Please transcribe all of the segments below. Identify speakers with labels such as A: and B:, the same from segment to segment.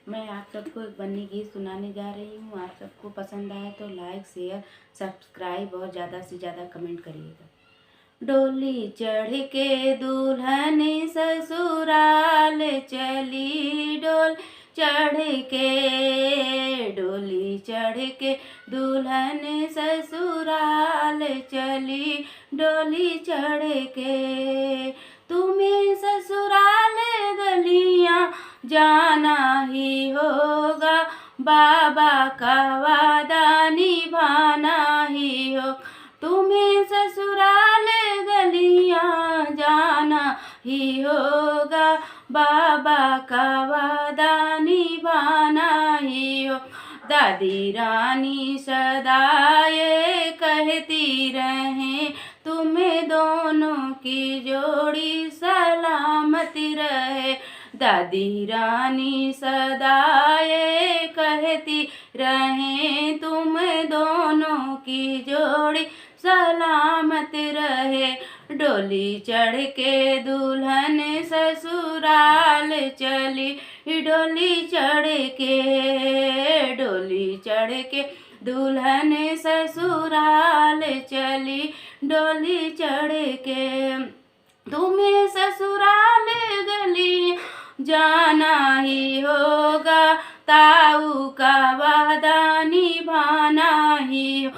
A: मैं आप सबको एक बन्नी गीत सुनाने जा रही हूँ। आप सबको पसंद आए तो लाइक शेयर सब्सक्राइब और ज़्यादा से ज़्यादा कमेंट करिएगा। डोली चढ़ के दुल्हन ससुराल चली, डोली चढ़ के दुल्हन ससुराल चली, डोली चढ़ के। तुम्हें ससुराल गलियां जाना ही होगा, बाबा का वादा निभाना ही हो। तुम्हें ससुराल गलियां जाना ही होगा, बाबा का वादा निभाना ही हो। दादी रानी सदा ये कहती रहें, तुम्हें दोनों की जोड़ी सलामती रहे। दादी रानी सदा ये कहती रहें, तुम दोनों की जोड़ी सलामत रहे। डोली चढ़ के दुल्हन ससुराल चली, डोली चढ़ के दुल्हन ससुराल चली, डोली चढ़ के। तुम्हें ससुराल गली जाना ही होगा, ताऊ का वादा निभाना ही हो।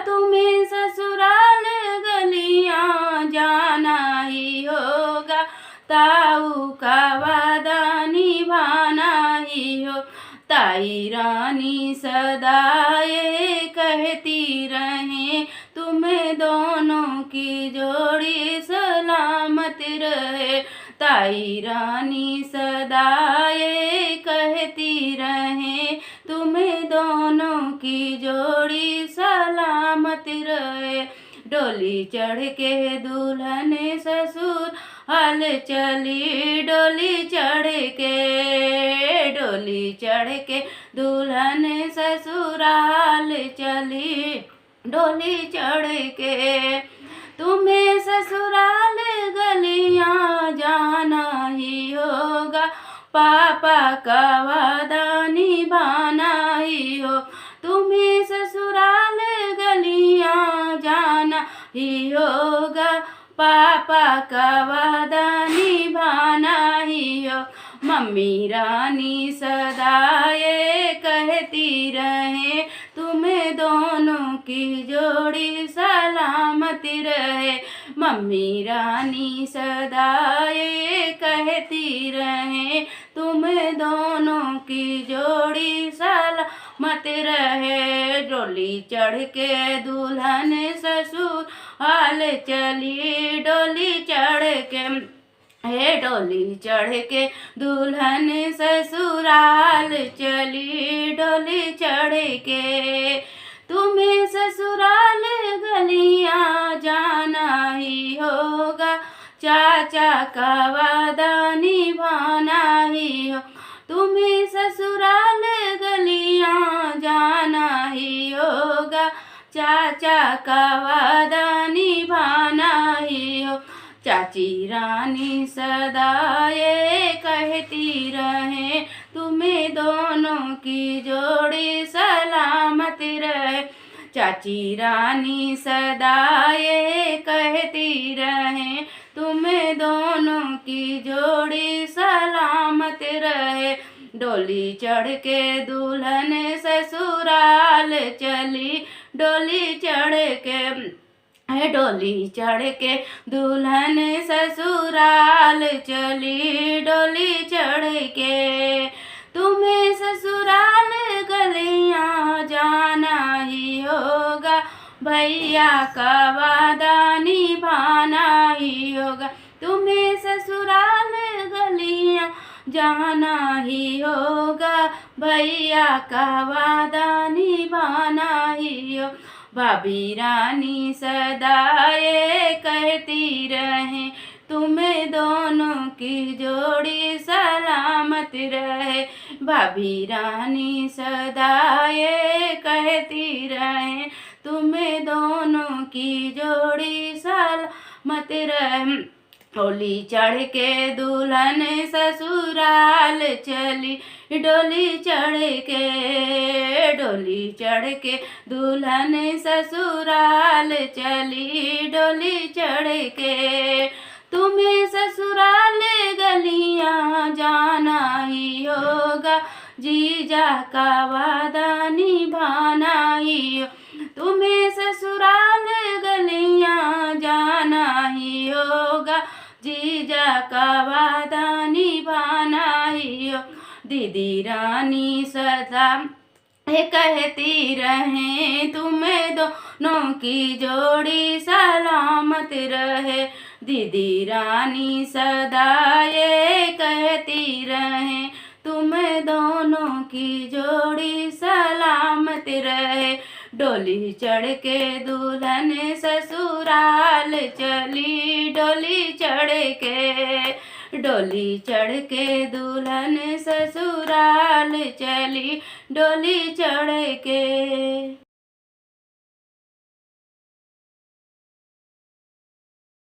A: तुम्हें ससुराल गलियां जाना ही होगा, ताऊ का वादा निभाना ही हो। ताई रानी सदा ये कहती रहें, तुम्हें दोनों की जोड़ी सलामत रहे। ताई रानी सदा ये कहती रहें, तुम्हें दोनों की जोड़ी सलामत रहे। डोली चढ़ के दुल्हन ससुर हाल चली, डोली चढ़ के दुल्हन ससुराल चली, डोली चढ़ के। तुम्हें ससुराल गलियां जाना ही होगा, पापा का वादा निभाना ही हो। तुम्हें ससुराल गलियां जाना ही होगा, पापा का वादा निभाना ही हो। मम्मी रानी सदा ये कहती रहे, तुम्हें दोनों की जोड़ी सलामत रहे। मम्मी रानी सदा ये कहती रहे, तुम्हें दोनों की जोड़ी सलामत रहे। डोली चढ़ के दुल्हन ससुर हाल चली, डोली चढ़ के डोली चढ़ के दुल्हन ससुराल चली, डोली चढ़ के। तुम्हें ससुराल गलियां जाना ही होगा, चाचा का वादा निभाना ही हो। तुम्हें ससुराल गलियां जाना ही होगा, चाचा का वादा निभाना ही हो। चाची रानी सदा ये कहती रहे, तुम्हें दोनों की जोड़ी सलामत रहे। चाची रानी सदा ये कहती रहे, तुम्हें दोनों की जोड़ी सलामत रहे। डोली चढ़ के दुल्हन ससुराल चली, डोली चढ़ के दुल्हन ससुराल चली, डोली चढ़ के। तुम्हें ससुराल गलियां जाना ही होगा, भैया का वादा निभाना ही होगा। तुम्हें ससुराल गलियां जाना ही होगा, भैया का वादा निभाना ही हो। भाभी रानी सदा ये कहती रहे, तुम्हें दोनों की जोड़ी सलामत रहे। भाभी रानी सदा ये कहती रहे, तुम्हें दोनों की जोड़ी सलामत रहे। होली चढ़ के दुल्हन ससुराल चली, डोली चढ़ के, डोली चढ़ के दुल्हन ससुराल चली, डोली चढ़ के। तुम्हें ससुराल गलियां जाना ही होगा, जीजा का वादा निभाना ही हो। तुम्हें ससुराल गलियां जाना ही होगा, जीजा का वादा निभाना ही हो। दीदी रानी सदा कहती रहे, तुम्हें दोनों की जोड़ी सलामत रहे। दीदी रानी सदा ये कहती रहे, तुम्हें दोनों की जोड़ी सलामत रहे। डोली चढ़ के दुल्हन ससुराल चली, डोली चढ़ के, डोली चढ़ के दुल्हन ससुराल चली, डोली चढ़ के।